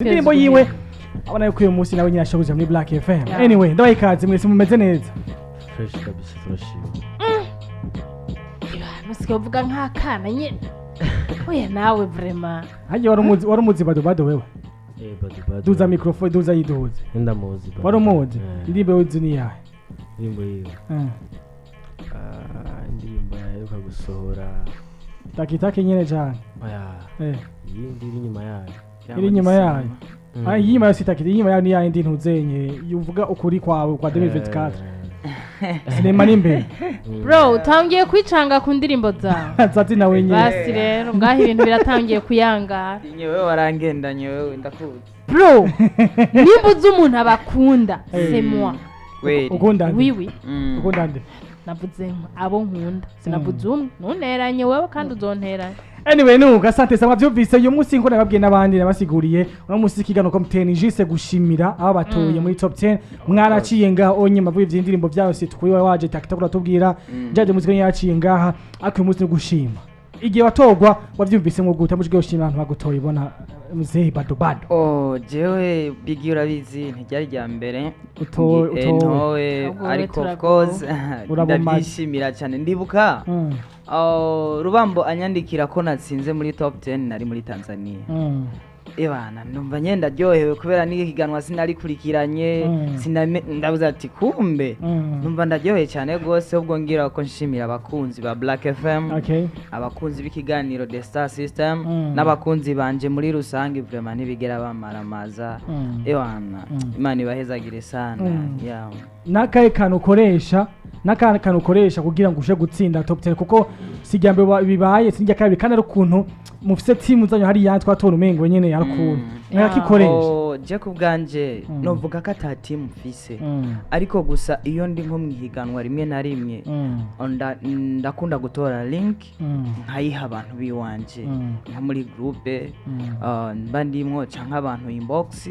indirimbo yiwe abona yuko uyu munsi nawe nyine ashoboje muri Black FM. Anyway, ndabaye ikaze mwese mumeze neza. Fresh kabisa turashima. Musike uvuga nk'akana nyine. Oya nawe vraiment. Haje wari umuzi bado wewe. Bado. Duza microphone duza yiduze. Ndamuzi. Wari umuzi. Indirimbo yuzi ni yahe? Indirimbo yiwe. Indirimbo yaheruka gusohora. Takitake nyine cyane. Oya. Iri inyuma yayo. Iri inyuma yayo. Inyuma ya sitakiri inyuma yayo ni ya indi ntuzenye yuvuga ukuri kwawe kwa 2024. Sinema nimbe. Bro, utangiye kwicanga ku ndirimbo zawe. Zati nawe nyine. Basi rero ngaho ibintu biratangiye kuyangara. Nyewe warangendanye wewe ndakuzi. Bro, nimba uzi umuntu abakunda, c'est moi. Wait. Ukunda nde? Oui. Ukunda nde? Navuze abo nkunda. Sinavuze umwe. Ntunteranye wewe kandi uzonteranye. Anyway, nuko asante sama byumvise uyu munsi ngo nababwiye nabandi nabasiguriye uno munsi kigano komteni jise gushimira aba batoye muri top 10 mwaraciye ngaho onye mavuye vy'indirimbo byayo situkuye waje takitagura tubwira jaje muzika yaciye ngaha akwi munsi gushima igihe watogwa wavyumvise ngo guta mujye gushima abantu bagutoye bona muzehe bado Oh, jewe bigi urabizi ntiryari rya mbere utowe ariko of course ndabishimira cyane ndibuka Rubambo anyandikira ko natsinze muri top 10 nari muri Tanzania. Ebana ndumva nyenda ryohewe kubera n'ihiganwa sinarikurikiranye ndabuza ati kumbe ndumva ndaryoheye cyane gose ubwo ngira ko nshimira abakunzi ba Black FM, abakunzi b'ikiganiro The Star System n'abakunzi banje muri rusange vraiment nibigera bamaramaza. Ebana Imana ibahezagire sana. Yeah. Nakaye kantu ukoresha kugira ngo ushe gutsinda top 10 kuko sijyambe bibaye sinjya kabiri kandi ari ukuntu mufise team zanyu hari yatwa tora umengo nyene yarukuntu nakikoresha je kubganje novuga ko ata team mfise ariko gusa iyo ndi nko mwihiganwa rimwe na rimwe ndakunda gutora link nkayiha abantu biwanje nka muri groupe bandimwo canka abantu inbox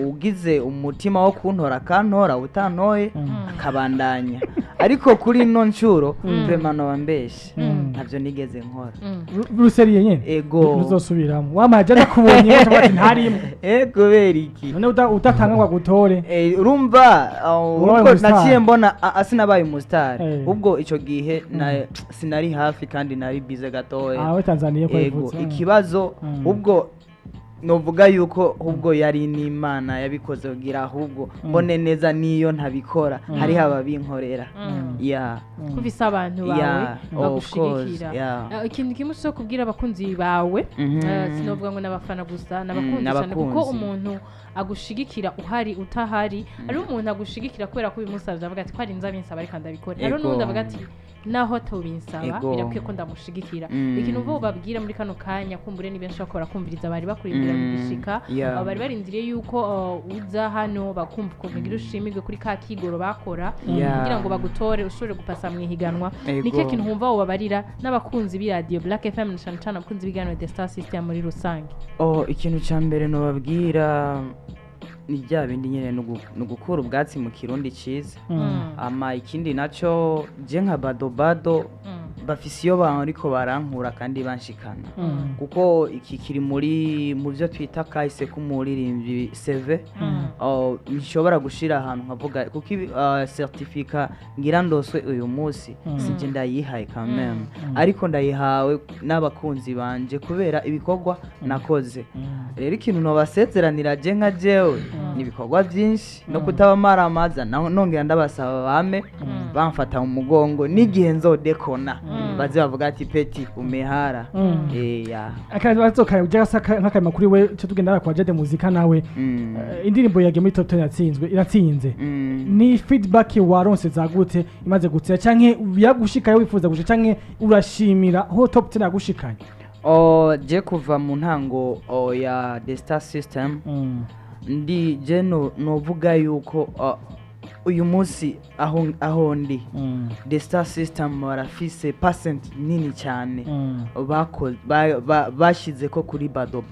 ugize umutima wo kuntora kantora utantoye akabandanya ariko kuri no ncuro vraiment no bambeshe ntavyo nigeze nkora ruseriye nyene ego uzosubiramo wamaje nakubonye ati ntarimo ego beriki none utatanga ngo gutore urumva uko naciye mbona asinabaye umustar ubwo ico gihe sinari hafi kandi nari bize gatoye we Tanzania ko ego ikibazo ubwo novuga yuko ubwo yari n'Imana yabikoze kugira ahubwo mbone neza niyo ntabikora hari haba binkorera kubisa abantu bawe bagushigikira ikintu kimwe cyo kubwira abakunzi bawe sinovuga ngo nabafana gusa nabakunzi cyane kuko umuntu agushigikira uhari utahari ari umuntu agushigikira kubera ko bimusabye avuga ati kwari nzabinsaba ariko ndabikora rero nundi avuga ati naho tobinsaba birakwiye ko ndamushigikira ikintu uvuga babwira muri kano kanya kumbure ni benshi bakora kumviriza bari bakurindira bigishika bari barindiriye yuko uza hano bakumva ko ngira ushimirwe kuri ka kigoro bakora kugira ngo bagutore ushobore gupasa mu ihiganwa nike kintu humva ubabarira n'abakunzi bi radio Black FM cyane abakunzi bigano The Star System muri rusange ikintu cya mbere no babwira ni bya bindi nyene no gukura ubwatsi mu kirundi ciza ama ikindi naco je nka bado bafise iyo bariko barankura kandi banshikana kuko iki kiri mu byo twita kahise kumuririmbyi CV nshobora gushira ahantu nkavuga kuko certificat ngira ndoswe uyu munsi sinje ndayihaye quand même ariko ndayihawe n'abakunzi banje kubera ibikorwa nakoze rero ikintu no basezeranira je nka jewe nibikorwa byinshi no kutabamara amaza nongera ndabasaba bame bamfata mu mugongo n'igihe nzodekona baze bavuga ati peti umehara akazi bazoka ujaka nk'akama kuri we cyo tugenda kwa Jade muzika nawe indirimbo yage muri top 10 iratsinze ni feedback waronse zagute imaze gutira canke yagushikaye wifuza gushika canke urashimira ho top 10 yagushikanye je kuva mu ntango ya The Star System ndi je novuga yuko uyu munsi aho ndi the star system barafise percent nini cyane bashize ko kuri bado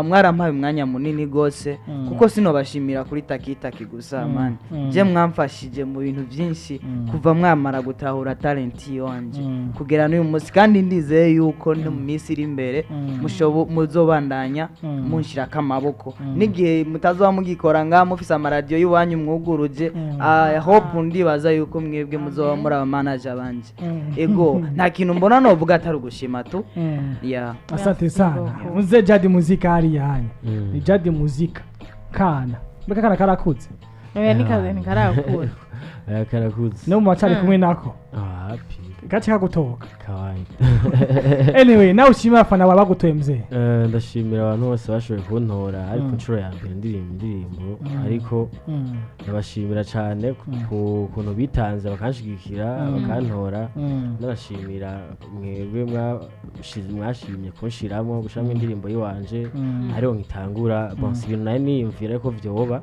mwarampaye umwanya munini gose kuko sino bashimira kuri takitaki gusa man je mwamfashije mu bintu byinshi kuva mwamara gutahura talent yanje kugera n'uyu munsi kandi ndizeye yuko no mu minsi iri imbere muzobandanya munshiraka amaboko n'igihe mutazoba mugikora nga mufise amaradiyo y'uwanyu mwuguruje hope ndibaza yuko mwebwe muzoba muri aba manager banje ego nta kintu mbona novuga atari ugushima tu asante sana muze Jadi Muzika hari yanyu ni Jadi Muzika kana mbega kana karakuze ni karakura karakuze no mu bacari kumwe nako happy gace kagutoka kawaida anyway nawe ushimira abafana bawe bagutoye mzee ndashimira abantu bose bashoboye kuntora ariko inshuro ya mbere indirimbo ariko ndabashimira cyane ku kuntu bitanze bakanshigikira bakantora ndabashimira mwebwe mwashimye kunshiramo gushiramo indirimbo yiwanje ariho nkitangura bonse ibintu nayo niyumvira ko vyoba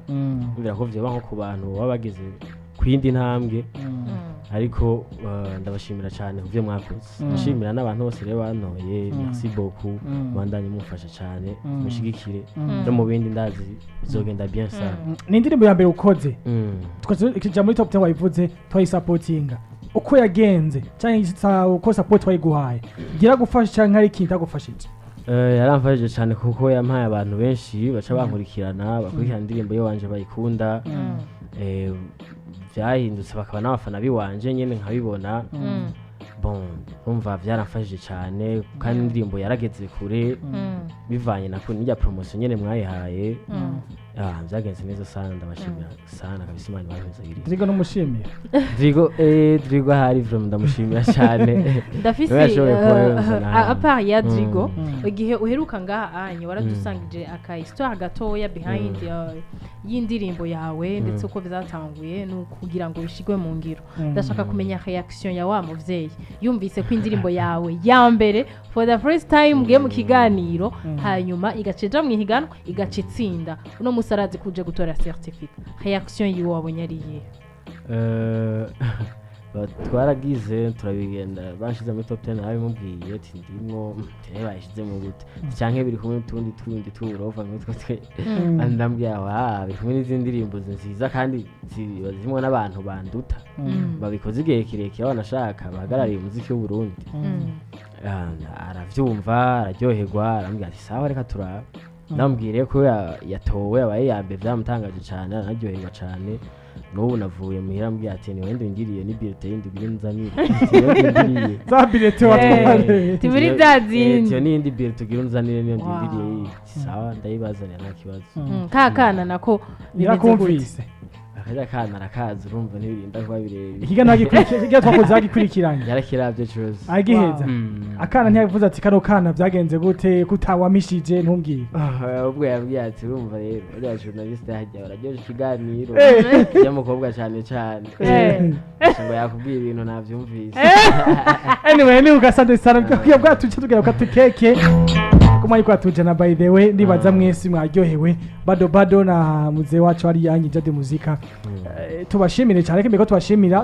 nko ku bantu baba bageze kwindi ntambwe ariko ndabashimira cyane kuvyo mwakoze ndashimira n'abantu bose rero bantoye merci beaucoup bandanye mufasha cyane mushigikire no mu bindi ndazi bizogenda bien sana ni indirimbo ya mbere ukoze tukija muri top 10 wayivuze twayisupportinga uko yagenze cyangwa uko support wayiguhaye gira gufasha cyangwa ari kintu tagufashije yaramfashije cyane kuko yampaye abantu benshi baca bankurikirana bakurikirana indirimbo yiwanje bayikunda byahindutse bakaba n'abafana biwanje nyene nkabibona bon umva byaramfashije cyane kandi indirimbo yarageze kure bivanye na kunijya promotion nyene mwayihaye byagenze neza sana ndabashimira sana kabisa Imana ibahezagire Drigo numushimira Drigo hari from ndamushimira cyane ndafise apart ya Drigo igihe uheruka ngaha anye waradusangije aka histoire gatoya behind y'indirimbo yawe ndetse uko bizatanguye no kugira ngo bishigwe mu ngiro ndashaka kumenya reaction ya wa muvyeyi yumvise ko indirimbo yawe ya mbere for the first time ngiye mu kiganiro hanyuma igaceja mu higanwa igacitsinda uno musarazi kuje gutora certificate reaction yiwe wabonye ari iyihe twaragize turabigenda bashize muri top 10 abimubwiye ati ndimo tebe bashize mu gute cyanke biri kumwe tundi turova nk'utwo twe andambya biri kumwe n'izindi ndirimbo nziza kandi zirimo n'abantu banduta babikoze igihe kirekire banashaka bahagarariye umuziki w'u Burundi aravyumva araryoherwa arambwira ati sawa reka turaba ndambwire ko yatowe abaye yambe byamutangaje cyane araryoherwa cyane n'ubu navuye muhira mbwiye ati ni wende ngiriye ni birete yindi nzanire za birete watware tiburi byazindi cyo ni indi birete nzanire niyo ngiriye sawa ndayibazanira nta kibazo kakana nako birakumvise akaja kana arakaza urumva n'ibirinda kuba birebire ikigana gikurikira twakoze agikurikiranye yarakiravye cyose agiheza akana ntiyavuze ati kano kana byagenze gute kutawamishije ntumbwire ubwo yabwiye ati urumva rero uriya journaliste hajya bararyoje ikiganiro y'umukobwa cyane cyane ngo yakubwiye ibintu navyumvise anyway ni ugasande sana bwatuje tugera katukeke kuma yuko atujana by the way ndibaza mwese mwaryohewe bado na muzee wacu ari yanyi Jadi Muzika tubashimire cyane kembeko tubashimira